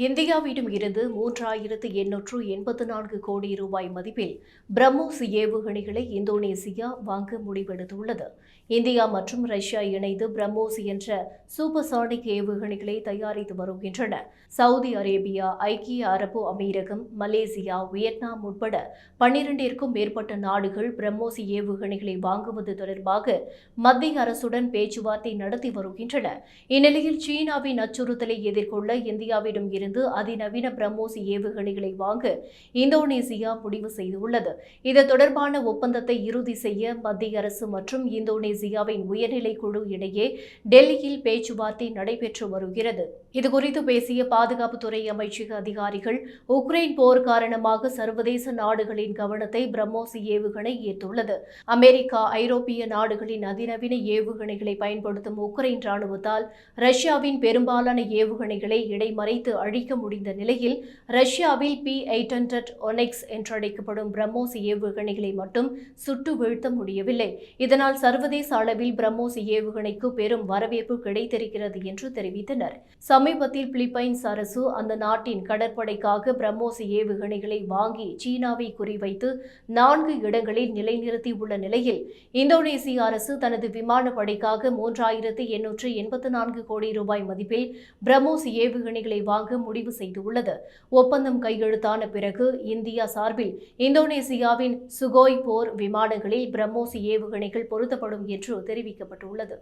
இந்தியாவிடம் இருந்து 3,884 கோடி ரூபாய் மதிப்பில் பிரம்மோஸ் ஏவுகணைகளை இந்தோனேசியா வாங்க முடிவெடுத்துள்ளது. இந்தியா மற்றும் ரஷ்யா இணைந்து பிரம்மோஸ் என்ற சூப்பர்சானிக் ஏவுகணைகளை தயாரித்து வருகின்றன. சவுதி அரேபியா, ஐக்கிய அரபு அமீரகம், மலேசியா, வியட்நாம் உட்பட 12ற்கும் மேற்பட்ட நாடுகள் பிரம்மோஸ் ஏவுகணைகளை வாங்குவது தொடர்பாக மத்திய அரசுடன் பேச்சுவார்த்தை நடத்தி வருகின்றன. இந்நிலையில் சீனாவின் அச்சுறுத்தலை எதிர்கொள்ள இந்தியாவிடம் இருந்து அதிநவீன பிரம்மோஸ் ஏவுகணைகளை வாங்க இந்தோனேசியா முடிவு செய்துள்ளது. இது தொடர்பான ஒப்பந்தத்தை இறுதி செய்ய மத்திய அரசு மற்றும் இந்தோனேசியாவின் உயர்நிலை குழு இடையே டெல்லியில் பேச்சுவார்த்தை நடைபெற்று வருகிறது. இதுகுறித்து பேசிய பாதுகாப்புத்துறை அமைச்சக அதிகாரிகள், உக்ரைன் போர் காரணமாக சர்வதேச நாடுகளின் கவனத்தை பிரம்மோஸ் ஏவுகணை ஈர்த்துள்ளது. அமெரிக்கா, ஐரோப்பிய நாடுகளின் அதிநவீன ஏவுகணைகளை பயன்படுத்தும் உக்ரைன் ராணுவத்தால் ரஷ்யாவின் பெரும்பாலான ஏவுகணைகளை இடைமறைத்து அழிக்க முடிந்த நிலையில் ரஷ்யாவில் P-800 ஒனெக்ஸ் என்றழைக்கப்படும் பிரம்மோஸ் ஏவுகணைகளை மட்டும் சுட்டு வீழ்த்த முடியவில்லை. இதனால் சர்வதேச அளவில் பிரம்மோஸ் ஏவுகணைக்கு பெரும் வரவேற்பு கிடைத்திருக்கிறது என்று தெரிவித்தனர். சமீபத்தில் பிலிப்பைன்ஸ் அரசு அந்த நாட்டின் கடற்படைக்காக பிரம்மோஸ் ஏவுகணைகளை வாங்கி சீனாவை குறிவைத்து 4 இடங்களில் நிலைநிறுத்தியுள்ள நிலையில் இந்தோனேசிய அரசு தனது விமானப்படைக்காக 3,884 கோடி ரூபாய் மதிப்பில் பிரம்மோஸ் ஏவுகணைகளை வாங்க முடிவு செய்துள்ளது. ஒப்பந்தம் கையெழுத்தான பிறகு இந்தியா சார்பில் இந்தோனேசியாவின் சுகோய் போர் விமானங்களில் பிரம்மோஸ் ஏவுகணைகள் பொருத்தப்படும் என்று தெரிவிக்கப்பட்டுள்ளது.